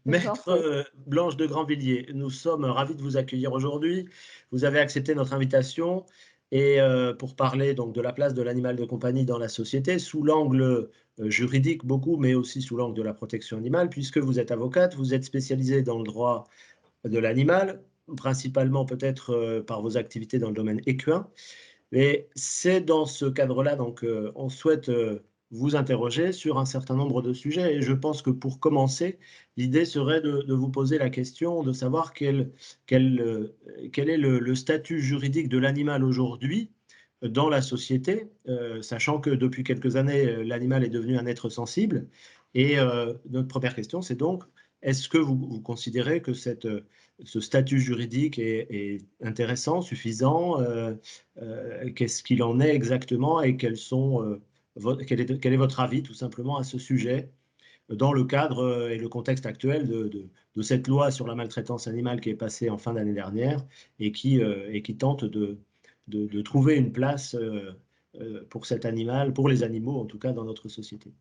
Je vous en Maître prie. Blanche de Grandvilliers, nous sommes ravis de vous accueillir aujourd'hui. Vous avez accepté notre invitation et pour parler donc de la place de l'animal de compagnie dans la société sous l'angle juridique beaucoup, mais aussi sous l'angle de la protection animale, puisque vous êtes avocate, vous êtes spécialisée dans le droit de l'animal, principalement peut-être par vos activités dans le domaine équin. Et c'est dans ce cadre-là donc on souhaite vous interroger sur un certain nombre de sujets. Et je pense que pour commencer, l'idée serait de vous poser la question de savoir quel est le statut juridique de l'animal aujourd'hui dans la société, sachant que depuis quelques années, l'animal est devenu un être sensible. Et notre première question, c'est donc, est-ce que vous considérez que ce statut juridique est intéressant, suffisant? Qu'est-ce qu'il en est exactement et quel est votre avis tout simplement à ce sujet dans le cadre et le contexte actuel de cette loi sur la maltraitance animale qui est passée en fin d'année dernière et qui tente de trouver une place pour cet animal, pour les animaux en tout cas dans notre société.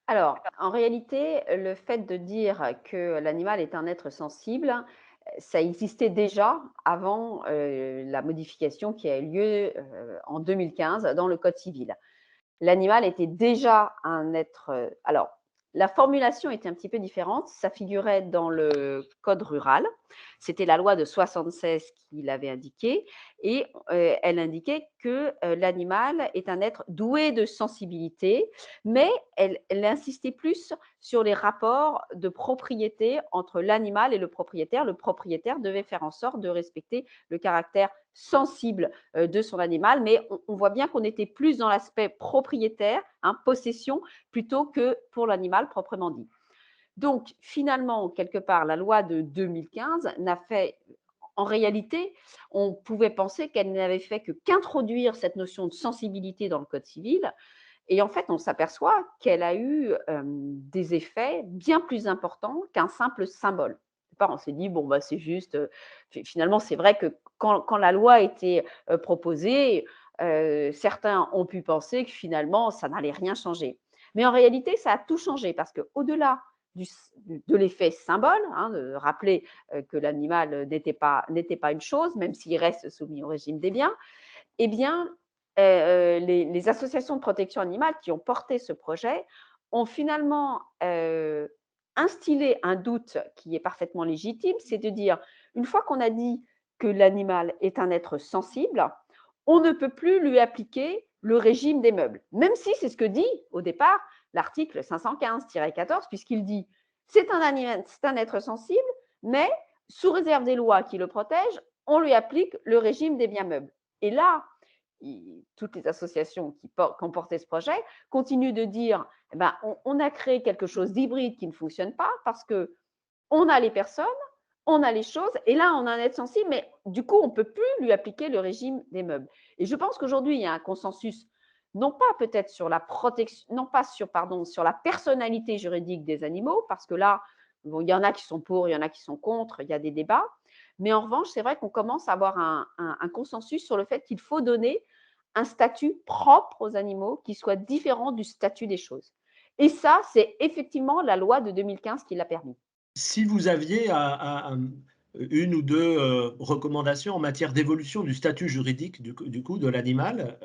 Alors, en réalité, le fait de dire que l'animal est un être sensible, ça existait déjà avant, la modification qui a eu lieu, en 2015 dans le code civil. L'animal était déjà un être, alors la formulation était un petit peu différente, ça figurait dans le code rural. C'était la loi de 76 qui l'avait indiqué et elle indiquait que, l'animal est un être doué de sensibilité, mais elle insistait plus sur les rapports de propriété entre l'animal et le propriétaire. Le propriétaire devait faire en sorte de respecter le caractère sensible de son animal, mais on voit bien qu'on était plus dans l'aspect propriétaire, hein, possession, plutôt que pour l'animal proprement dit. Donc finalement, quelque part, la loi de 2015 n'a fait, en réalité, on pouvait penser qu'elle n'avait fait que qu'introduire cette notion de sensibilité dans le code civil, et en fait, on s'aperçoit qu'elle a eu des effets bien plus importants qu'un simple symbole. Au départ, on s'est dit, bon, bah, c'est juste, finalement, c'est vrai que quand la loi a été proposée, certains ont pu penser que finalement, ça n'allait rien changer. Mais en réalité, ça a tout changé parce qu'au-delà de l'effet symbole, hein, de rappeler que l'animal n'était pas une chose, même s'il reste soumis au régime des biens, eh bien, les associations de protection animale qui ont porté ce projet ont finalement, instillé un doute qui est parfaitement légitime. C'est de dire, une fois qu'on a dit que l'animal est un être sensible, on ne peut plus lui appliquer le régime des meubles. Même si c'est ce que dit, au départ, l'article 515-14, puisqu'il dit: C'est un être sensible, mais sous réserve des lois qui le protègent, on lui applique le régime des biens meubles. Et là, toutes les associations qui ont porté ce projet continuent de dire, eh ben, on a créé quelque chose d'hybride qui ne fonctionne pas parce que on a les personnes, on a les choses, et là, on a un être sensible, mais du coup, on ne peut plus lui appliquer le régime des meubles. Et je pense qu'aujourd'hui, il y a un consensus, non pas peut-être sur la protection, non pas sur, pardon, sur la personnalité juridique des animaux, parce que là, bon, il y en a qui sont pour, il y en a qui sont contre, il y a des débats. Mais en revanche, c'est vrai qu'on commence à avoir un consensus sur le fait qu'il faut donner un statut propre aux animaux qui soit différent du statut des choses. Et ça, c'est effectivement la loi de 2015 qui l'a permis. Si vous aviez une ou deux recommandations en matière d'évolution du statut juridique du coup de l'animal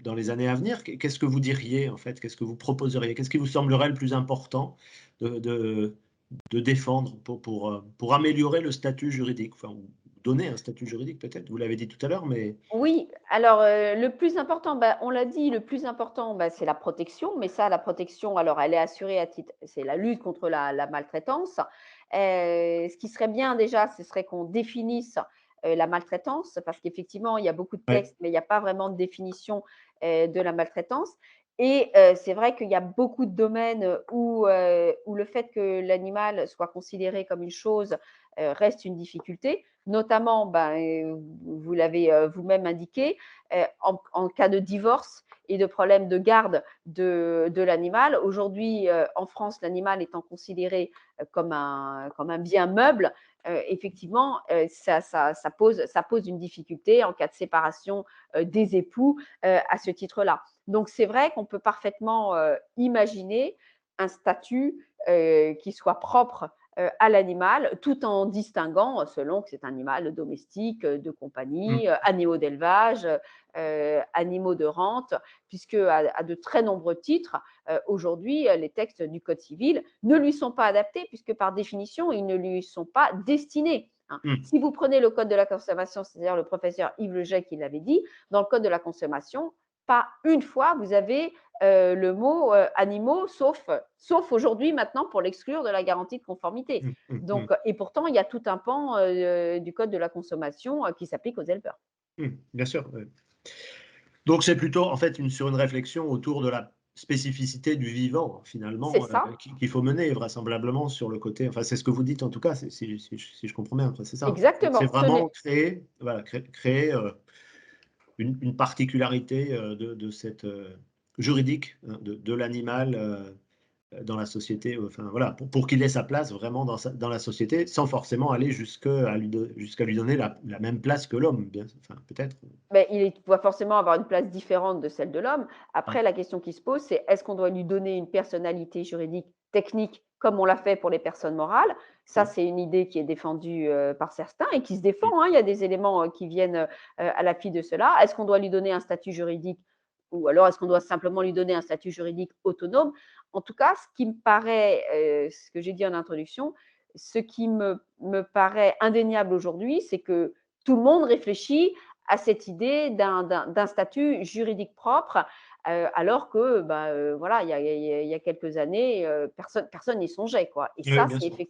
dans les années à venir, qu'est-ce que vous diriez en fait? Qu'est-ce que vous proposeriez? Qu'est-ce qui vous semblerait le plus important de, de- de défendre pour améliorer le statut juridique, enfin, ou donner un statut juridique peut-être, vous l'avez dit tout à l'heure, mais Oui, alors, le plus important, bah, on l'a dit, le plus important, bah, c'est la protection, mais ça, la protection, alors elle est assurée à titre, c'est la lutte contre la maltraitance. Ce qui serait bien déjà, ce serait qu'on définisse, la maltraitance parce qu'effectivement, il y a beaucoup de ouais, textes, mais il y a pas vraiment de définition, de la maltraitance, et c'est vrai qu'il y a beaucoup de domaines où le fait que l'animal soit considéré comme une chose, reste une difficulté. Notamment, ben, vous l'avez vous-même indiqué, en cas de divorce et de problème de garde de l'animal. Aujourd'hui, en France, l'animal étant considéré comme un bien meuble, effectivement, ça pose une difficulté en cas de séparation des époux à ce titre-là. Donc, c'est vrai qu'on peut parfaitement imaginer un statut qui soit propre à l'animal, tout en distinguant selon que c'est un animal domestique, de Mmh, compagnie, animaux d'élevage, animaux de rente, puisque à de très nombreux titres, aujourd'hui, les textes du code civil ne lui sont pas adaptés puisque par définition, ils ne lui sont pas destinés, hein. mmh, Si vous prenez le code de la consommation, c'est-à-dire le professeur Yves Lejeune qui l'avait dit, dans le code de la consommation, pas une fois vous avez le mot animaux, sauf aujourd'hui maintenant pour l'exclure de la garantie de conformité. mmh, mmh, mmh, Donc, et pourtant, il y a tout un pan du code de la consommation qui s'applique aux éleveurs. mmh, bien sûr, ouais. Donc c'est plutôt en fait sur une réflexion autour de la spécificité du vivant C'est finalement, ça, qu'il faut mener vraisemblablement sur le côté enfin c'est ce que vous dites en tout cas, si je comprends bien, enfin c'est ça. C'est exactement. Ce vraiment n'est créer, voilà, créer, une particularité, de cette, juridique, hein, de l'animal, dans la société, enfin voilà, pour qu'il ait sa place vraiment dans la société, sans forcément aller jusqu'à lui donner la même place que l'homme, bien enfin peut-être. beh, il doit forcément avoir une place différente de celle de l'homme. Mmh, Après, la question qui se pose, c'est est-ce qu'on doit lui donner une personnalité juridique technique comme on l'a fait pour les personnes morales? Ça, mmh, c'est une idée qui est défendue par certains et qui se mmh, défend, hein. Il y a des éléments qui viennent à l'appui de cela. Est-ce qu'on doit lui donner un statut juridique ou alors est-ce qu'on doit simplement lui donner un statut juridique autonome? En tout cas, ce qui me paraît, ce que j'ai dit en introduction, ce qui me paraît indéniable aujourd'hui, c'est que tout le monde réfléchit à cette idée d'un statut juridique propre, alors que, bah, voilà, il y a quelques années, personne n'y songeait, quoi. Et oui, ça, bien sûr, ouais.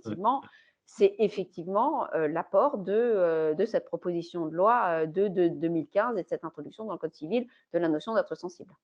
c'est effectivement, l'apport de cette proposition de loi, de 2015 et de cette introduction dans le code civil de la notion d'être sensible.